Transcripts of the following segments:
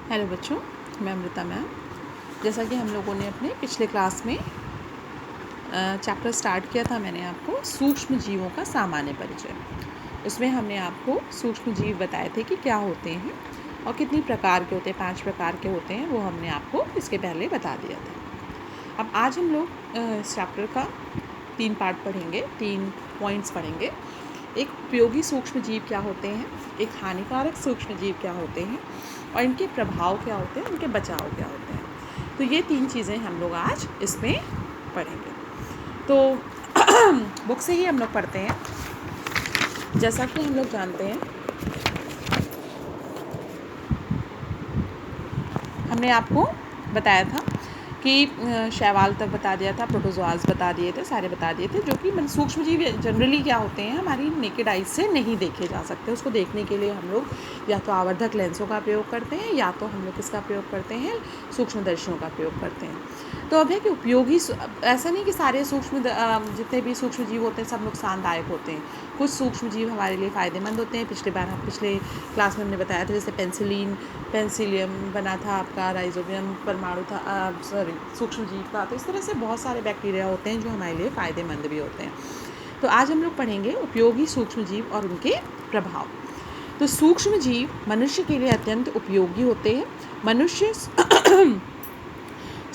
Hello बच्चों, मैं Amrita ma'am. जैसा कि हम लोगों ने अपने पिछले क्लास में चैप्टर स्टार्ट किया था, मैंने आपको सूक्ष्म जीवों का सामान्य परिचय। उसमें हमने आपको सूक्ष्म जीव बताए थे कि क्या होते हैं और कितनी प्रकार के होते हैं। 5 प्रकार के होते हैं, वो हमने आपको इसके पहले बता दिया था। अब आज हम लोग इस चैप्टर का 3 पार्ट पढ़ेंगे, 3 पॉइंट्स पढ़ेंगे। एक उपयोगी सूक्ष्म जीव क्या होते हैं, एक हानिकारक सूक्ष्म जीव क्या होते हैं और इनके प्रभाव क्या होते हैं, उनके बचाव क्या होते हैं। तो ये 3 चीज़ें हम लोग आज इसमें पढ़ेंगे। तो बुक से ही हम लोग पढ़ते हैं। जैसा कि हम लोग जानते हैं, हमने आपको बताया था कि शैवाल तक बता दिया था, प्रोटोजोआज बता दिए थे, सारे बता दिए थे, जो कि सूक्ष्म जीव जनरली क्या होते हैं, हमारी नेकेड आइज से नहीं देखे जा सकते। उसको देखने के लिए हम लोग या तो आवर्धक लेंसों का प्रयोग करते हैं या तो हम लोग किसका प्रयोग करते हैं, सूक्ष्मदर्शियों का प्रयोग करते हैं। तो अब है कि उपयोगी, ऐसा नहीं कि सारे जितने भी सूक्ष्म जीव होते हैं सब नुकसानदायक होते हैं। कुछ सूक्ष्म जीव हमारे लिए फ़ायदेमंद होते हैं। पिछले क्लास में हमने बताया था, जैसे पेंसिलियम बना था आपका, राइजोबियम परमाणु था, सूक्ष्म जीव था। तो इस तरह से बहुत सारे बैक्टीरिया होते हैं जो हमारे लिए फ़ायदेमंद भी होते हैं। तो आज हम लोग पढ़ेंगे उपयोगी सूक्ष्म जीव और उनके प्रभाव। तो सूक्ष्म जीव मनुष्य के लिए अत्यंत उपयोगी होते हैं। मनुष्य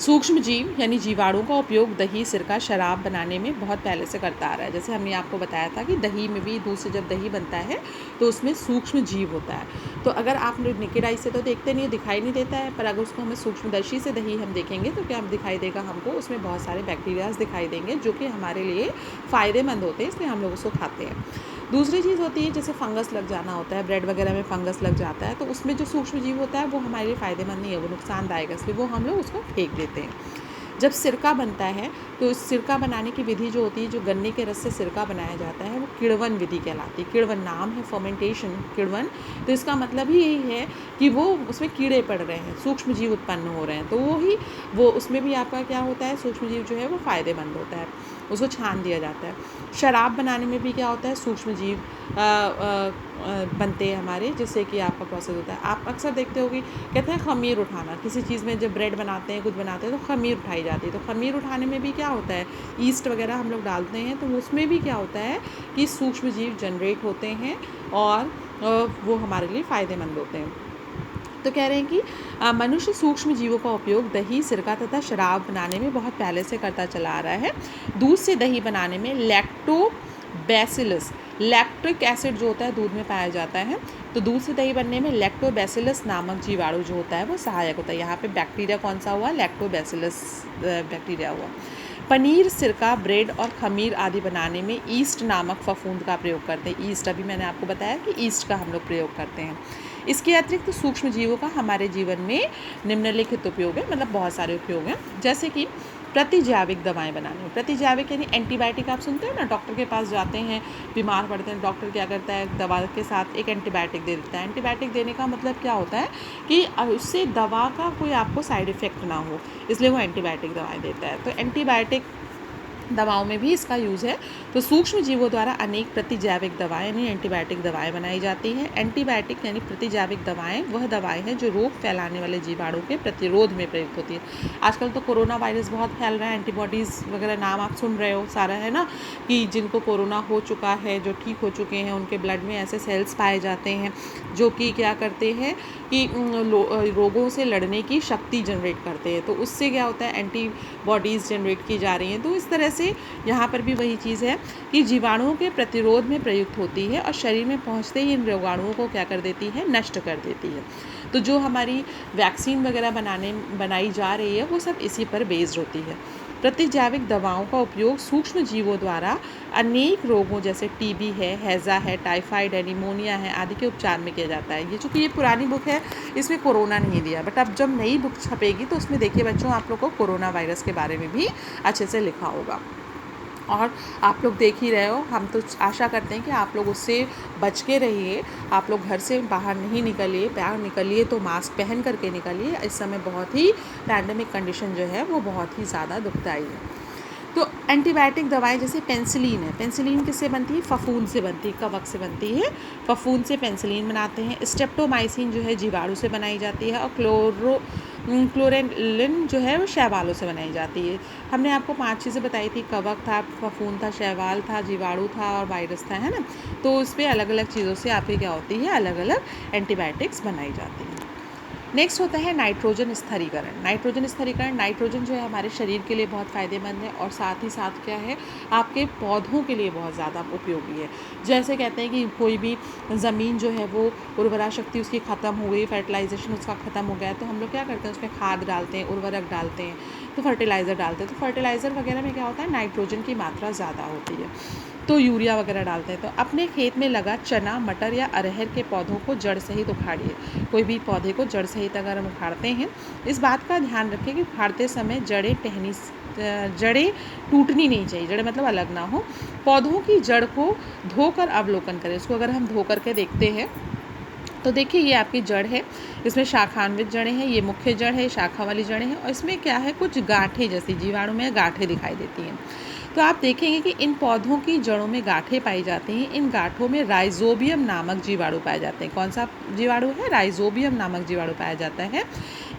सूक्ष्म जीव यानी जीवाणु का उपयोग दही, सिरका, शराब बनाने में बहुत पहले से करता आ रहा है। जैसे हमने आपको बताया था कि दही में भी, दूध से जब दही बनता है तो उसमें सूक्ष्म जीव होता है। तो अगर आप नेकेड आई से तो देखते नहीं, दिखाई नहीं देता है, पर अगर उसको हमें सूक्ष्मदर्शी से दही हम देखेंगे तो क्या दिखाई देगा हमको, उसमें बहुत सारे बैक्टीरियाज दिखाई देंगे जो कि हमारे लिए फ़ायदेमंद होते हैं, इसलिए हम लोग उसको खाते हैं। दूसरी चीज़ होती है, जैसे फंगस लग जाना होता है, ब्रेड वगैरह में फंगस लग जाता है, तो उसमें जो सूक्ष्म जीव होता है वो हमारे लिए फ़ायदेमंद नहीं है, वो नुकसानदायक है, इसलिए वो हम लोग उसको फेंक देते हैं। जब सिरका बनता है तो सिरका बनाने की विधि जो होती है, जो गन्ने के रस से सिरका बनाया जाता है, वो किण्वन विधि कहलाती है। किण्वन नाम है, फर्मेंटेशन, किण्वन। तो इसका मतलब ही यही है कि वो उसमें कीड़े पड़ रहे हैं, सूक्ष्म जीव उत्पन्न हो रहे हैं, तो वो उसमें भी आपका क्या होता है, सूक्ष्म जीव जो है वो फ़ायदेमंद होता है, उसको छान दिया जाता है। शराब बनाने में भी क्या होता है, सूक्ष्म जीव बनते हैं हमारे, जिससे कि आपका प्रोसेस होता है। आप अक्सर देखते होगी, कहते हैं खमीर उठाना, किसी चीज़ में जब ब्रेड बनाते हैं, कुछ बनाते हैं तो खमीर उठाई जाती है। तो खमीर उठाने में भी क्या होता है, ईस्ट वगैरह हम लोग डालते हैं, तो उसमें भी क्या होता है कि सूक्ष्म जीव जनरेट होते हैं और वो हमारे लिए फ़ायदेमंद होते हैं। तो कह रहे हैं कि मनुष्य सूक्ष्म जीवों का उपयोग दही, सिरका तथा शराब बनाने में बहुत पहले से करता चला आ रहा है। दूध से दही बनाने में लैक्टोबैसिलस, लैक्टिक एसिड जो होता है दूध में पाया जाता है, तो दूध से दही बनने में लैक्टोबैसिलस नामक जीवाणु जो होता है वो सहायक होता है। यहाँ पे बैक्टीरिया कौन सा हुआ, लैक्टोबैसिलस बैक्टीरिया हुआ। पनीर, सिरका, ब्रेड और खमीर आदि बनाने में ईस्ट नामक फफूंद का प्रयोग करते हैं। ईस्ट, अभी मैंने आपको बताया कि ईस्ट का हम लोग प्रयोग करते हैं। इसके अतिरिक्त सूक्ष्म जीवों का हमारे जीवन में निम्नलिखित उपयोग है, मतलब बहुत सारे उपयोग हैं। जैसे कि प्रतिजैविक दवाएं बनाने में, प्रतिजैविक यानी एंटीबायोटिक, आप सुनते हो ना, डॉक्टर के पास जाते हैं, बीमार पड़ते हैं, डॉक्टर क्या करता है, दवा के साथ एक एंटीबायोटिक दे देता है। एंटीबायोटिक देने का मतलब क्या होता है कि उससे दवा का कोई आपको साइड इफ़ेक्ट ना हो, इसलिए वो एंटीबायोटिक दवाएं देता है। तो एंटीबायोटिक दवाओं में भी इसका यूज़ है। तो सूक्ष्म जीवों द्वारा अनेक प्रतिजैविक दवाएं यानी एंटीबायोटिक दवाएं बनाई जाती हैं। एंटीबायोटिक यानी प्रतिजैविक दवाएं वह दवाएं हैं जो रोग फैलाने वाले जीवाणु के प्रतिरोध में प्रयुक्त होती है। आजकल तो कोरोना वायरस बहुत फैल रहा है, एंटीबॉडीज़ वगैरह नाम आप सुन रहे हो सारा, है ना, कि जिनको कोरोना हो चुका है, जो ठीक हो चुके हैं, उनके ब्लड में ऐसे सेल्स पाए जाते हैं जो कि क्या करते हैं कि रोगों से लड़ने की शक्ति जनरेट करते हैं। तो उससे क्या होता है, एंटीबॉडीज़ जनरेट की जा रही हैं। तो इस तरह से यहाँ पर भी वही चीज़ है कि जीवाणुओं के प्रतिरोध में प्रयुक्त होती है और शरीर में पहुँचते ही इन रोगाणुओं को क्या कर देती है, नष्ट कर देती है। तो जो हमारी वैक्सीन वगैरह बनाई जा रही है वो सब इसी पर बेस्ड होती है। प्रतिजैविक दवाओं का उपयोग सूक्ष्म जीवों द्वारा अनेक रोगों जैसे टीबी है, हैज़ा है, टाइफाइड है, निमोनिया है आदि के उपचार में किया जाता है। ये चूँकि ये पुरानी बुक है, इसमें कोरोना नहीं दिया, बट अब जब नई बुक छपेगी तो उसमें देखिए बच्चों, आप लोग को कोरोना वायरस के बारे में भी अच्छे से लिखा होगा। और आप लोग देख ही रहे हो, हम तो आशा करते हैं कि आप लोग उससे बच के रहिए। आप लोग घर से बाहर नहीं निकलिए, बाहर निकलिए तो मास्क पहन करके निकलिए। इस समय बहुत ही पैंडेमिक कंडीशन जो है वो बहुत ही ज़्यादा दुखदाई है। तो एंटीबायोटिक दवाएं जैसे पेंसिलिन है, पेंसिलिन किससे बनती है? फफूंद से बनती है, कवक से बनती है, फफूंद से पेंसिलिन बनाते हैं। स्ट्रेप्टोमाइसिन जो है जीवाणु से बनाई जाती है, और क्लोरेलिन जो है वो शैवालों से बनाई जाती है। हमने आपको 5 चीज़ें बताई थी, कवक था, फफूंद था, शैवाल था, जीवाणु था और वायरस था, है ना। तो इस पर अलग अलग चीज़ों से आपकी क्या होती है, अलग अलग एंटीबायोटिक्स बनाई जाती हैं। नेक्स्ट होता है नाइट्रोजन स्थिरीकरण। नाइट्रोजन स्थिरीकरण, नाइट्रोजन जो है हमारे शरीर के लिए बहुत फ़ायदेमंद है, और साथ ही साथ क्या है, आपके पौधों के लिए बहुत ज़्यादा उपयोगी है। जैसे कहते हैं कि कोई भी ज़मीन जो है वो उर्वरा शक्ति उसकी ख़त्म हो गई, फर्टिलाइजेशन उसका ख़त्म हो गया, तो हम लोग क्या करते हैं, उसमें खाद डालते हैं, उर्वरक डालते हैं, तो फर्टिलाइज़र डालते हैं। तो फर्टिलाइज़र वगैरह में क्या होता है, नाइट्रोजन की मात्रा ज़्यादा होती है, तो यूरिया वगैरह डालते हैं। तो अपने खेत में लगा चना, मटर या अरहर के पौधों को जड़ सहित उखाड़िए। कोई भी पौधे को जड़ सहित अगर हम उखाड़ते हैं, इस बात का ध्यान रखें कि उखाड़ते समय जड़ें टूटनी नहीं चाहिए, जड़ें मतलब अलग ना हो। पौधों की जड़ को धोकर अवलोकन करें। इसको अगर हम धो करके देखते हैं तो देखिए ये आपकी जड़ है, इसमें शाखान्वित जड़ें हैं, ये मुख्य जड़ है, शाखा वाली जड़ें हैं, और इसमें क्या है, कुछ गांठें जैसी जीवाणु में गांठें दिखाई देती हैं। तो आप देखेंगे कि इन पौधों की जड़ों में गांठें पाई जाती हैं। इन गांठों में राइजोबियम नामक जीवाणु पाए जाते हैं। कौन सा जीवाणु है? राइजोबियम नामक जीवाणु पाया जाता है।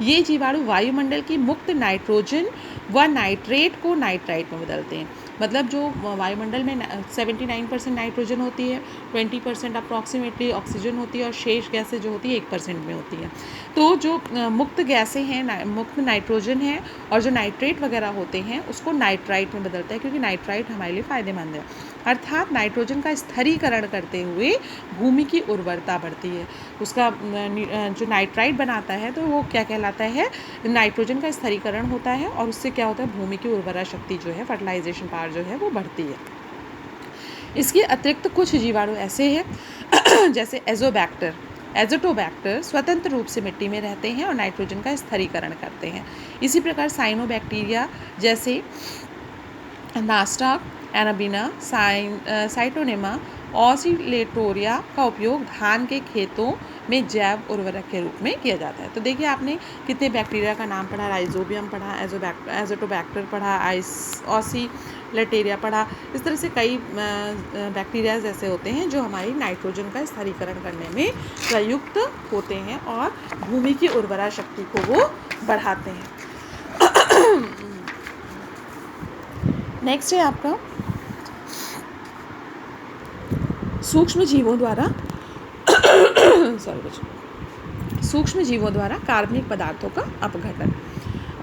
ये जीवाणु वायुमंडल की मुक्त नाइट्रोजन व नाइट्रेट को नाइट्राइट में बदलते हैं। मतलब जो वायुमंडल में 79% नाइट्रोजन होती है, 20% अप्रॉक्सीमेटली ऑक्सीजन होती है, और शेष गैसें जो होती है 1% में होती है। तो जो मुक्त गैसें हैं, मुक्त नाइट्रोजन है, और जो नाइट्रेट वगैरह होते हैं उसको नाइट्राइट में बदलता है, क्योंकि नाइट्राइट हमारे लिए फ़ायदेमंद है। अर्थात नाइट्रोजन का स्थिरीकरण करते हुए भूमि की उर्वरता बढ़ती है। उसका जो नाइट्राइट बनाता है तो वो क्या कहलाता है, नाइट्रोजन का स्थिरीकरण होता है, और उससे क्या होता है, भूमि की उर्वरा शक्ति जो है, फर्टिलाइजेशन पावर जो है वो बढ़ती है। इसके अतिरिक्त कुछ जीवाणु ऐसे हैं जैसे एजोटोबैक्टर स्वतंत्र रूप से मिट्टी में रहते हैं और नाइट्रोजन का स्थिरीकरण करते हैं। इसी प्रकार साइनोबैक्टीरिया जैसे नास्टाक, एनाबिना, साइटोनेमा, ऑसिलेटोरिया का उपयोग धान के खेतों में जैव उर्वरक के रूप में किया जाता है। तो देखिए आपने कितने बैक्टीरिया का नाम पढ़ा, राइजोबियम पढ़ा, एजोटोबैक्टर पढ़ा, ऑसिलेटेरिया पढ़ा। इस तरह से कई बैक्टीरिया ऐसे होते हैं जो हमारी नाइट्रोजन का स्थिरीकरण करने में प्रयुक्त होते हैं और भूमि की उर्वरा शक्ति को वो बढ़ाते हैं। नेक्स्ट है आपका सूक्ष्म जीवों द्वारा सूक्ष्म जीवों द्वारा कार्बनिक पदार्थों का अपघटन।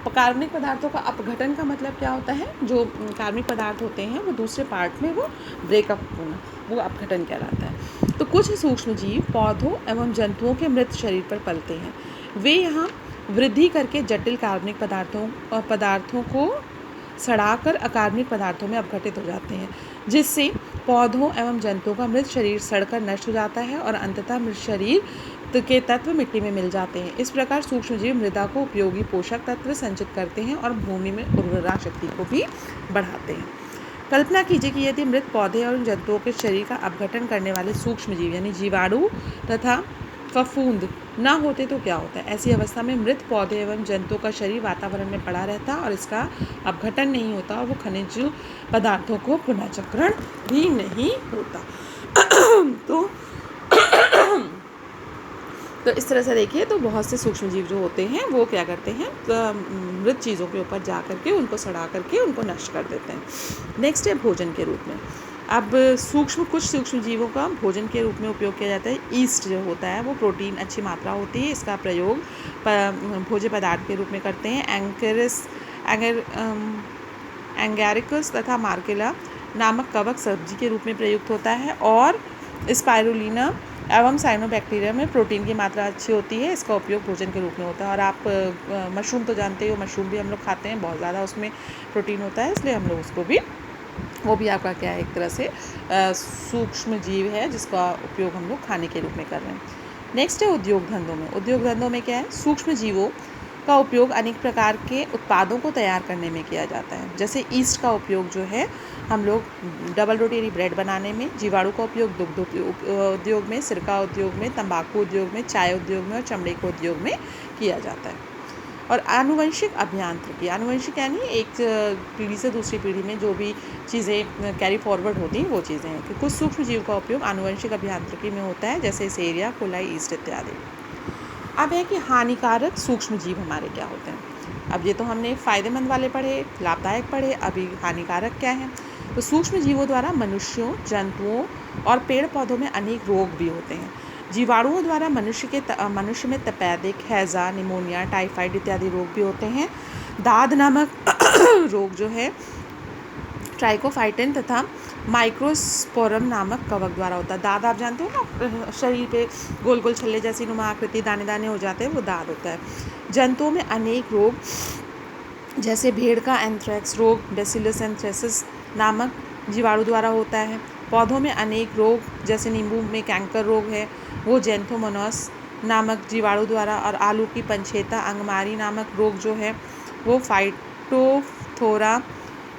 कार्बनिक पदार्थों का अपघटन का मतलब क्या होता है, जो कार्बनिक पदार्थ होते हैं वो दूसरे पार्ट में वो ब्रेकअप होना, वो अपघटन कहलाता है। तो कुछ सूक्ष्म जीव पौधों एवं जंतुओं के मृत शरीर पर पलते हैं। वे यहाँ वृद्धि करके जटिल कार्बनिक पदार्थों को सड़ाकर अकार्बनिक पदार्थों में अपघटित हो जाते हैं, जिससे पौधों एवं जंतुओं का मृत शरीर सड़कर नष्ट हो जाता है और अंततः मृत शरीर के तत्व मिट्टी में मिल जाते हैं। इस प्रकार सूक्ष्मजीव मृदा को उपयोगी पोषक तत्व संचित करते हैं और भूमि में उर्वरा शक्ति को भी बढ़ाते हैं। कल्पना कीजिए कि यदि मृत पौधे और जंतुओं के शरीर का अपघटन करने वाले सूक्ष्मजीव यानी जीवाणु तथा फफूंद ना होते तो क्या होता है। ऐसी अवस्था में मृत पौधे एवं जंतुओं का शरीर वातावरण में पड़ा रहता और इसका अपघटन नहीं होता और वो खनिज पदार्थों को पुनर्चक्रण भी नहीं होता। तो इस तरह से देखिए, तो बहुत से सूक्ष्मजीव जो होते हैं वो क्या करते हैं, मृत चीज़ों के ऊपर जा करके उनको सड़ा करके उनको नष्ट कर देते हैं। नेक्स्ट है भोजन के रूप में। अब कुछ सूक्ष्म जीवों का भोजन के रूप में उपयोग किया जाता है। ईस्ट जो होता है वो प्रोटीन अच्छी मात्रा होती है, इसका प्रयोग भोज्य पदार्थ के रूप में करते हैं। एंगेरिकस तथा मार्केला नामक कवक सब्जी के रूप में प्रयुक्त होता है, और स्पाइरुलिना एवं साइनोबैक्टीरिया में प्रोटीन की मात्रा अच्छी होती है, इसका उपयोग भोजन के रूप में होता है। और आप मशरूम तो जानते हो, मशरूम भी हम लोग खाते हैं, बहुत ज़्यादा उसमें प्रोटीन होता है, इसलिए हम लोग उसको भी, वो भी आपका क्या है, एक तरह से सूक्ष्म जीव है जिसका उपयोग हम लोग खाने के रूप में कर रहे हैं। नेक्स्ट है उद्योग धंधों में। उद्योग धंधों में क्या है, सूक्ष्म जीवों का उपयोग अनेक प्रकार के उत्पादों को तैयार करने में किया जाता है। जैसे ईस्ट का उपयोग जो है हम लोग डबल रोटी यानी ब्रेड बनाने में, जीवाणु का उपयोग दुग्ध उद्योग में, सिरका उद्योग में, तंबाकू उद्योग में, चाय उद्योग में और चमड़े के उद्योग में किया जाता है। और आनुवंशिक अभियांत्रिकी, आनुवंशिक यानी एक पीढ़ी से दूसरी पीढ़ी में जो भी चीज़ें कैरी फॉरवर्ड होती हैं वो चीज़ें हैं कि कुछ सूक्ष्म जीव का उपयोग आनुवंशिक अभियांत्रिकी में होता है, जैसे सेरिया, कोलाई, ईस्ट इत्यादि। अब है कि हानिकारक सूक्ष्म जीव हमारे क्या होते हैं। अब ये तो हमने फ़ायदेमंद वाले पढ़े, लाभदायक पढ़े, अभी हानिकारक क्या है। तो सूक्ष्म जीवों द्वारा मनुष्यों, जंतुओं और पेड़ पौधों में अनेक रोग भी होते हैं। जीवाणुओं द्वारा मनुष्य में तपेदिक, हैज़ा, निमोनिया, टाइफाइड इत्यादि रोग भी होते हैं। दाद नामक रोग जो है ट्राइकोफाइटिन तथा माइक्रोस्पोरम नामक कवक द्वारा होता है। दाद आप जानते हो ना, शरीर पे गोल गोल छल्ले जैसी नुमा आकृति, दाने दाने हो जाते हैं, वो दाद होता है। जंतुओं में अनेक रोग जैसे भेड़ का एंथ्रेक्स रोग बेसिलस एंथ्रेसिस नामक जीवाणु द्वारा होता है। पौधों में अनेक रोग जैसे नींबू में कैंकर रोग है, वो जेंथोमोनास नामक जीवाणु द्वारा, और आलू की पंछेता अंगमारी नामक रोग जो है वो फाइटोफथोरा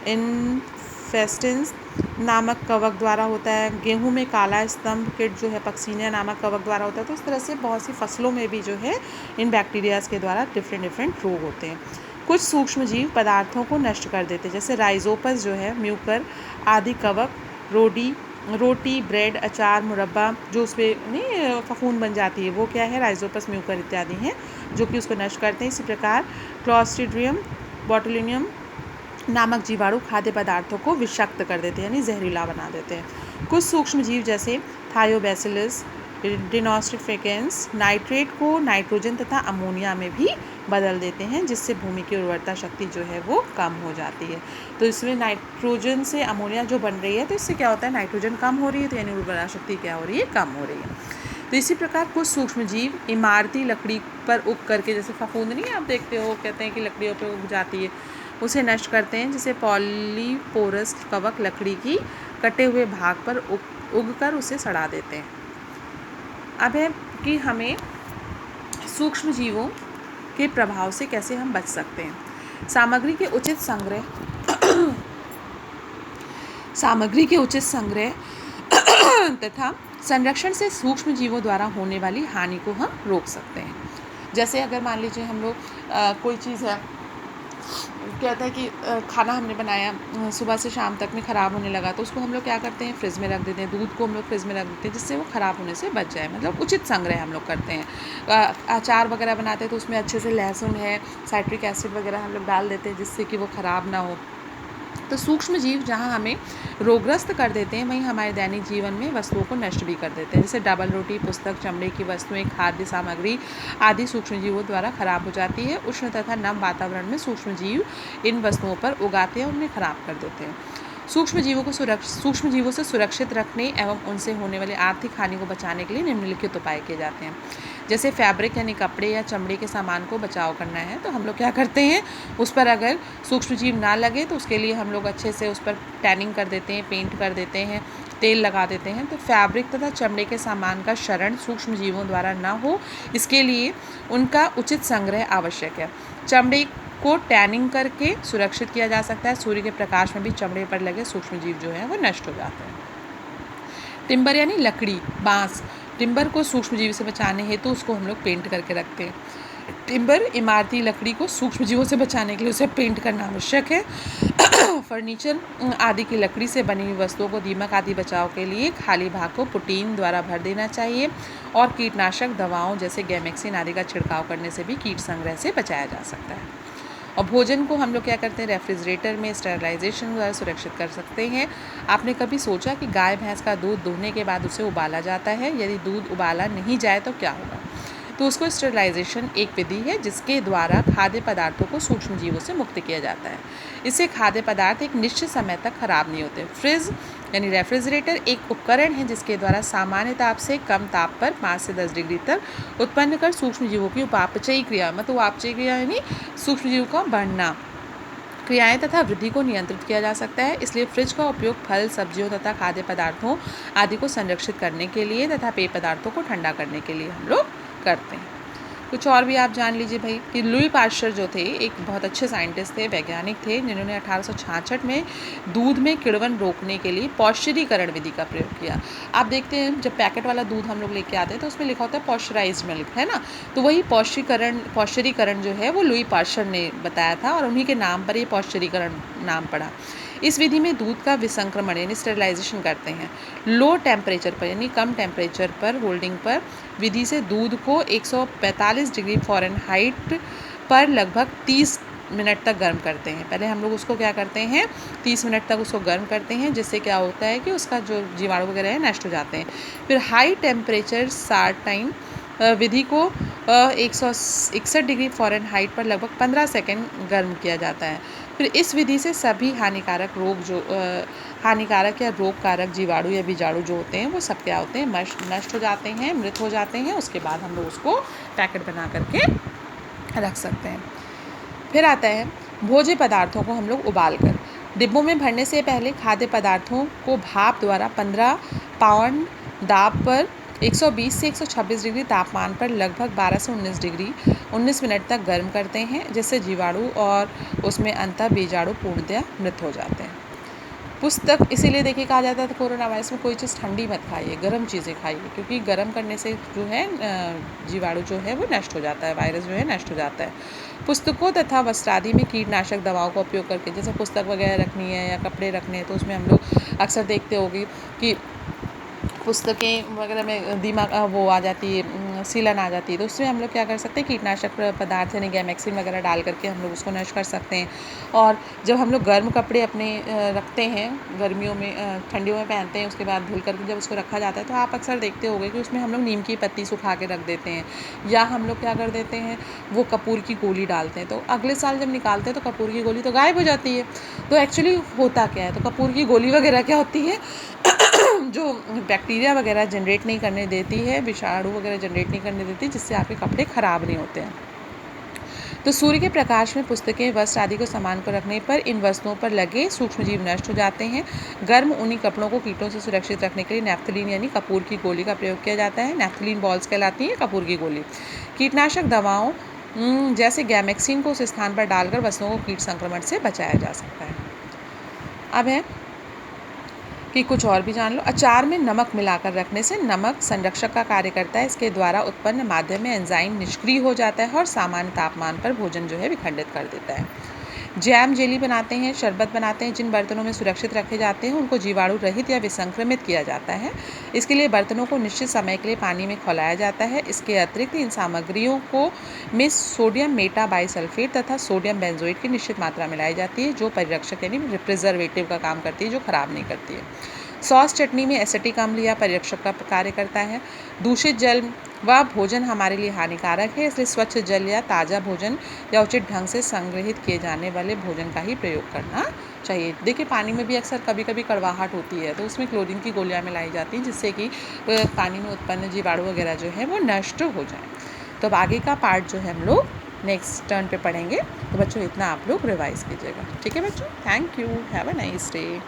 इन्फेस्टेंस नामक कवक द्वारा होता है। गेहूं में काला स्तंभ कीट जो है पक्सीनिया नामक कवक द्वारा होता है। तो इस तरह से बहुत सी फसलों में भी जो है इन बैक्टीरियाज के द्वारा डिफरेंट रोग होते हैं। कुछ सूक्ष्म जीव पदार्थों को नष्ट कर देते हैं, जैसे राइजोपस जो है, म्यूकर आदि कवक, रोटी, ब्रेड, अचार, मुरब्बा जो उस पर नहीं फफूंद बन जाती है, वो क्या है, राइजोपस, म्यूकर इत्यादि हैं जो कि उसको नष्ट करते हैं। इसी प्रकार क्लॉस्ट्रीडियम बोटुलिनियम नामक जीवाणु खाद्य पदार्थों को विषाक्त कर देते हैं, यानी जहरीला बना देते हैं। कुछ सूक्ष्म जीव जैसे थायोबैसिलस डिनोस्टिफिकेंस नाइट्रेट को नाइट्रोजन तथा अमोनिया में भी बदल देते हैं, जिससे भूमि की उर्वरता शक्ति जो है वो कम हो जाती है। तो इसमें नाइट्रोजन से अमोनिया जो बन रही है, तो इससे क्या होता है, नाइट्रोजन कम हो रही है, तो यानी उर्वरता शक्ति क्या हो रही है, कम हो रही है। तो इसी प्रकार कुछ सूक्ष्म जीव इमारती लकड़ी पर उग करके, जैसे फफूंद नहीं आप देखते हो, कहते हैं कि लकड़ियों पर उग जाती है, उसे नष्ट करते हैं। जैसे पॉलीपोरस कवक लकड़ी की कटे हुए भाग पर उगकर उसे सड़ा देते हैं। अब है कि हमें सूक्ष्म जीवों के प्रभाव से कैसे हम बच सकते हैं। सामग्री के उचित संग्रह तथा संरक्षण से सूक्ष्म जीवों द्वारा होने वाली हानि को हम रोक सकते हैं। जैसे अगर मान लीजिए हम लोग कोई चीज़ है, कहता है कि खाना हमने बनाया सुबह से शाम तक में ख़राब होने लगा, तो उसको हम लोग क्या करते हैं, फ्रिज में रख देते हैं। दूध को हम लोग फ्रिज में रख देते हैं जिससे वो ख़राब होने से बच जाए, मतलब उचित संग्रह हम लोग करते हैं। अचार वगैरह बनाते हैं तो उसमें अच्छे से लहसुन है, साइट्रिक एसिड वगैरह हम लोग डाल देते हैं जिससे कि वो ख़राब ना हो। तो सूक्ष्म जीव जहाँ हमें रोगग्रस्त कर देते हैं, वहीं हमारे दैनिक जीवन में वस्तुओं को नष्ट भी कर देते हैं। जैसे डबल रोटी, पुस्तक, चमड़े की वस्तुएं, खाद्य सामग्री आदि सूक्ष्म जीवों द्वारा खराब हो जाती है। उष्ण तथा नम वातावरण में सूक्ष्म जीव इन वस्तुओं पर उगाते हैं और उन्हें खराब कर देते हैं। सूक्ष्म जीवों से सुरक्षित रखने एवं उनसे होने वाली आर्थिक हानि को बचाने के लिए निम्नलिखित उपाय किए जाते हैं। जैसे फैब्रिक यानी कपड़े या चमड़े के सामान को बचाव करना है, तो हम लोग क्या करते हैं, उस पर अगर सूक्ष्म जीव ना लगे तो उसके लिए हम लोग अच्छे से उस पर टैनिंग कर देते हैं, पेंट कर देते हैं, तेल लगा देते हैं। तो फैब्रिक तथा चमड़े के सामान का क्षरण सूक्ष्म जीवों द्वारा ना हो, इसके लिए उनका उचित संग्रह आवश्यक है। चमड़े को टैनिंग करके सुरक्षित किया जा सकता है। सूर्य के प्रकाश में भी चमड़े पर लगे सूक्ष्म जीव जो है वो नष्ट हो जाते हैं। टिम्बर यानी लकड़ी, बांस, टिम्बर को सूक्ष्म जीव से बचाने हेतु उसको हम लोग पेंट करके रखते हैं। टिम्बर इमारती लकड़ी को सूक्ष्म जीवों से बचाने के लिए उसे पेंट करना आवश्यक है। फर्नीचर आदि की लकड़ी से बनी हुई वस्तुओं को दीमक आदि बचाव के लिए खाली भाग को पुटीन द्वारा भर देना चाहिए, और कीटनाशक दवाओं जैसे गैमेक्सिन आदि का छिड़काव करने से भी कीट संग्रह से बचाया जा सकता है। और भोजन को हम लोग क्या करते हैं, रेफ्रिजरेटर में स्टेरिलाइजेशन द्वारा सुरक्षित कर सकते हैं। आपने कभी सोचा कि गाय भैंस का दूध दुहने के बाद उसे उबाला जाता है, यदि दूध उबाला नहीं जाए तो क्या होगा? तो उसको स्टेरिलाइजेशन एक विधि है जिसके द्वारा खाद्य पदार्थों को सूक्ष्म जीवों से मुक्त किया जाता है। इससे खाद्य पदार्थ एक निश्चित समय तक खराब नहीं होते। फ्रिज यानी रेफ्रिजरेटर एक उपकरण है जिसके द्वारा सामान्य ताप से कम ताप पर 5 से 10 डिग्री तक उत्पन्न कर सूक्ष्म जीवों की उपापचयी क्रिया, मतलब उपापचयी क्रिया यानी सूक्ष्म जीवों का बढ़ना, क्रियाएं तथा वृद्धि को नियंत्रित किया जा सकता है। इसलिए फ्रिज का उपयोग फल, सब्जियों तथा खाद्य पदार्थों आदि को संरक्षित करने के लिए तथा पेय पदार्थों को ठंडा करने के लिए हम लोग करते हैं। कुछ और भी आप जान लीजिए भाई कि लुई पाश्चर जो थे एक बहुत अच्छे साइंटिस्ट थे, वैज्ञानिक थे, जिन्होंने 1866 में दूध में किण्वन रोकने के लिए पौष्टिरीकरण विधि का प्रयोग किया। आप देखते हैं जब पैकेट वाला दूध हम लोग लेके आते हैं तो उसमें लिखा होता है पॉस्चराइज्ड मिल्क, है ना। तो वही पौष्टिरीकरण जो है वो लुई पाश्चर ने बताया था और उन्हीं के नाम पर ये पौष्टिरीकरण नाम पड़ा। इस विधि में दूध का विसंक्रमण यानी स्टेरिलाइजेशन करते हैं। लो टेम्परेचर पर यानी कम टेम्परेचर पर होल्डिंग पर विधि से दूध को 145 डिग्री फ़ारेनहाइट पर लगभग 30 मिनट तक गर्म करते हैं। पहले हम लोग उसको क्या करते हैं, 30 मिनट तक उसको गर्म करते हैं, जिससे क्या होता है कि उसका जो जीवाणु वगैरह है नष्ट हो जाते हैं। फिर हाई टेम्परेचर सार्ट टाइम विधि को 161 डिग्री फ़ारेनहाइट पर लगभग 15 सेकेंड गर्म किया जाता है। फिर इस विधि से सभी हानिकारक या रोग कारक जीवाणु या बीजाणु जो होते हैं वो सब क्या होते हैं, नष्ट हो जाते हैं, मृत हो जाते हैं। उसके बाद हम लोग उसको पैकेट बना करके रख सकते हैं। फिर आता है भोज्य पदार्थों को हम लोग उबाल कर। डिब्बों में भरने से पहले खाद्य पदार्थों को भाप द्वारा 15 पाउंड दाब पर 120 से 126 डिग्री तापमान पर लगभग 12 से 19 मिनट तक गर्म करते हैं, जिससे जीवाणु और उसमें अंतः बीजाणु पूर्णतया मृत हो जाते हैं। पुस्तक इसीलिए देखिए कहा जाता था कोरोना वायरस में कोई चीज़ ठंडी मत खाइए, गर्म चीज़ें खाइए, क्योंकि गर्म करने से जो है जीवाणु जो है वो नष्ट हो जाता है, वायरस जो है नष्ट हो जाता है। पुस्तकों तथा वस्त्रादि में कीटनाशक दवाओं का उपयोग करके, जैसे पुस्तक वगैरह रखनी है या कपड़े रखने हैं तो उसमें हम लोग अक्सर देखते होंगे कि पुस्तकें वगैरह में दिमाग वो आ जाती है, सीलन आ जाती है, तो उसमें हम लोग क्या कर सकते हैं, कीटनाशक पदार्थ यानी गैमेक्सिन वगैरह डाल करके हम लोग उसको नष्ट कर सकते हैं। और जब हम लोग गर्म कपड़े अपने रखते हैं, गर्मियों में ठंडियों में पहनते हैं, उसके बाद धुल करके जब उसको रखा जाता है तो आप अक्सर देखते होंगे कि उसमें हम लोग नीम की पत्ती सुखा के रख देते हैं, या हम लोग क्या कर देते हैं, वो कपूर की गोली डालते हैं। तो अगले साल जब निकालते हैं तो कपूर की गोली तो गायब हो जाती है। तो एक्चुअली होता क्या है, तो कपूर की गोली वगैरह क्या होती है जो बैक्टीरिया वगैरह जनरेट नहीं करने देती है, विषाणु वगैरह जनरेट नहीं करने देती, जिससे आपके कपड़े ख़राब नहीं होते हैं। तो सूर्य के प्रकाश में पुस्तकें, वस्त्र आदि को सामान को रखने पर इन वस्तुओं पर लगे सूक्ष्मजीव नष्ट हो जाते हैं। गर्म ऊनी कपड़ों को कीटों से सुरक्षित रखने के लिए नैप्थलीन यानी कपूर की गोली का प्रयोग किया जाता है। नैप्थलीन बॉल्स कहलाती हैं कपूर की गोली। कीटनाशक दवाओं जैसे गैमेक्सिन को उस स्थान पर डालकर वस्तुओं को कीट संक्रमण से बचाया जा सकता है। अब है कि कुछ और भी जान लो। अचार में नमक मिलाकर रखने से नमक संरक्षक का कार्य करता है। इसके द्वारा उत्पन्न माध्यम में एंजाइम निष्क्रिय हो जाता है और सामान्य तापमान पर भोजन जो है विखंडित कर देता है। जैम, जेली बनाते हैं, शरबत बनाते हैं, जिन बर्तनों में सुरक्षित रखे जाते हैं उनको जीवाणु रहित या विसंक्रमित किया जाता है। इसके लिए बर्तनों को निश्चित समय के लिए पानी में खौलाया जाता है। इसके अतिरिक्त इन सामग्रियों को में सोडियम मेटाबाइसल्फेट तथा सोडियम बेंजोएट की निश्चित मात्रा मिलाई जाती है, जो परिरक्षक यानी प्रिजर्वेटिव का काम करती है, जो खराब नहीं करती है। सॉस चटनी में एसिटिक अम्ल या परिरक्षक का कार्य करता है। दूषित जल व भोजन हमारे लिए हानिकारक है, इसलिए स्वच्छ जल या ताज़ा भोजन या उचित ढंग से संग्रहित किए जाने वाले भोजन का ही प्रयोग करना चाहिए। देखिए पानी में भी अक्सर कभी कभी कड़वाहट होती है, तो उसमें क्लोरीन की गोलियां मिलाई जाती हैं, जिससे कि पानी में उत्पन्न जीवाणु वगैरह जो है वो नष्ट हो जाए। तो अब आगे का पार्ट जो है हम लोग नेक्स्ट टर्न पे पढ़ेंगे। तो बच्चों इतना आप लोग रिवाइज कीजिएगा, ठीक है बच्चों। Thank you, have a nice day.